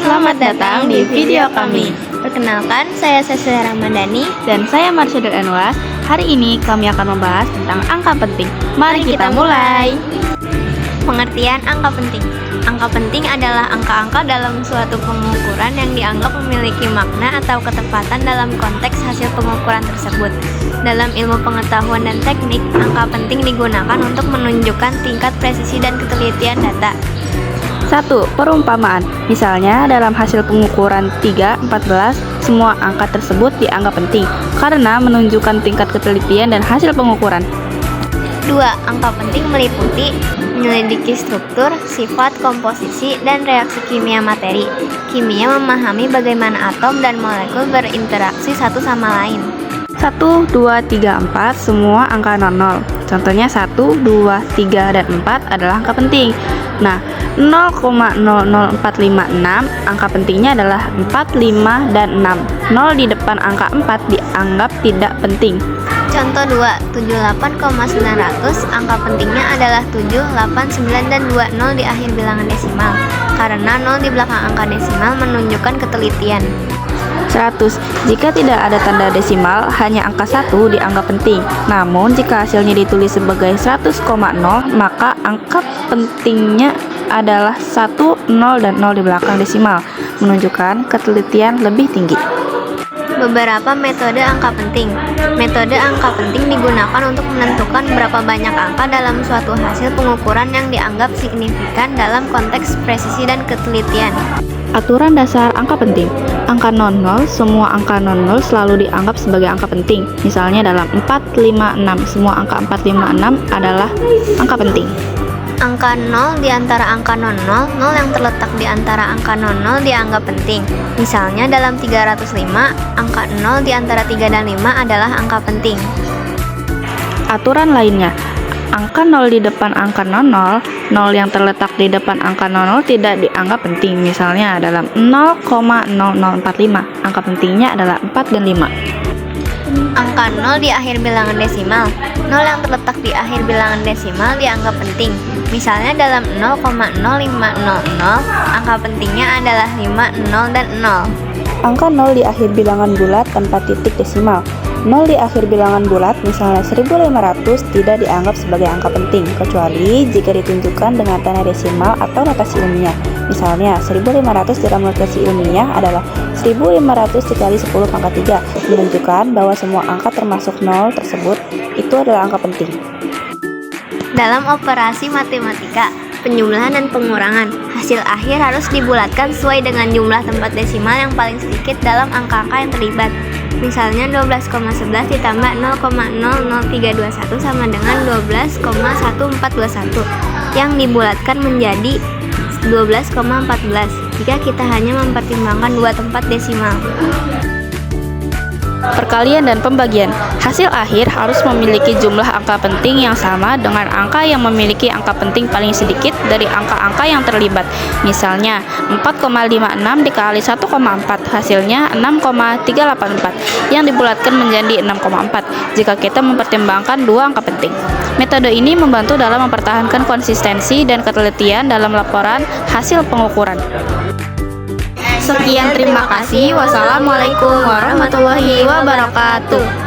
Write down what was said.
Selamat datang di video kami. Perkenalkan, saya Saskia Ramadhani. Dan saya Marsyadul Anwar. Hari ini kami akan membahas tentang angka penting. Mari kita mulai. Pengertian angka penting. Angka penting adalah angka-angka dalam suatu pengukuran yang dianggap memiliki makna atau ketepatan dalam konteks hasil pengukuran tersebut. Dalam ilmu pengetahuan dan teknik, angka penting digunakan untuk menunjukkan tingkat presisi dan ketelitian data. 1. Perumpamaan. Misalnya dalam hasil pengukuran 3, 14, semua angka tersebut dianggap penting karena menunjukkan tingkat ketelitian dan hasil pengukuran. 2. Angka penting meliputi menyelidiki struktur, sifat, komposisi, dan reaksi kimia materi. Kimia memahami bagaimana atom dan molekul berinteraksi satu sama lain. 1, 2, 3, 4, semua angka 00. Contohnya 1, 2, 3, dan 4 adalah angka penting. Nah, 0,00456 angka pentingnya adalah 4, 5, dan 6. 0 di depan angka 4 dianggap tidak penting. Contoh 2, 78,900 angka pentingnya adalah 7, 8, 9, dan 20 di akhir bilangan desimal. Karena 0 di belakang angka desimal menunjukkan ketelitian. 100. Jika tidak ada tanda desimal, hanya angka 1 dianggap penting. Namun, jika hasilnya ditulis sebagai 100,0, maka angka pentingnya adalah 1, 0, dan 0 di belakang desimal, menunjukkan ketelitian lebih tinggi. Beberapa metode angka penting. Metode angka penting digunakan untuk menentukan berapa banyak angka dalam suatu hasil pengukuran yang dianggap signifikan dalam konteks presisi dan ketelitian. Aturan dasar angka penting. Angka 00, semua angka 00 selalu dianggap sebagai angka penting. Misalnya dalam 456, semua angka 456 adalah angka penting. Angka 0 di antara angka 00, 0 yang terletak di antara angka 00 dianggap penting. Misalnya dalam 305, angka 0 di antara 3 dan 5 adalah angka penting. Aturan lainnya. Angka 0 di depan angka 00, 0 yang terletak di depan angka 00 tidak dianggap penting. Misalnya dalam 0,0045, angka pentingnya adalah 4 dan 5. Angka 0 di akhir bilangan desimal. 0 yang terletak di akhir bilangan desimal dianggap penting. Misalnya dalam 0,0500, angka pentingnya adalah 5, 0, dan 0. Angka 0 di akhir bilangan bulat tanpa titik desimal. 0 di akhir bilangan bulat, misalnya 1500, tidak dianggap sebagai angka penting, kecuali jika ditunjukkan dengan tanda desimal atau notasi ilmiah. Misalnya, 1500 dalam notasi ilmiah adalah 1500 dikali 10 pangkat 3, menunjukkan bahwa semua angka termasuk 0 tersebut itu adalah angka penting. Dalam operasi matematika, penjumlahan dan pengurangan, hasil akhir harus dibulatkan sesuai dengan jumlah tempat desimal yang paling sedikit dalam angka-angka yang terlibat. Misalnya 12,11 ditambah 0,00321 sama dengan 12,1421 yang dibulatkan menjadi 12,14 jika kita hanya mempertimbangkan dua tempat desimal. Perkalian dan pembagian. Hasil akhir harus memiliki jumlah angka penting yang sama dengan angka yang memiliki angka penting paling sedikit dari angka-angka yang terlibat. Misalnya, 4,56 dikali 1,4 hasilnya 6,384 yang dibulatkan menjadi 6,4 jika kita mempertimbangkan dua angka penting. Metode ini membantu dalam mempertahankan konsistensi dan ketelitian dalam laporan hasil pengukuran. Sekian, terima kasih. Wassalamualaikum warahmatullahi wabarakatuh.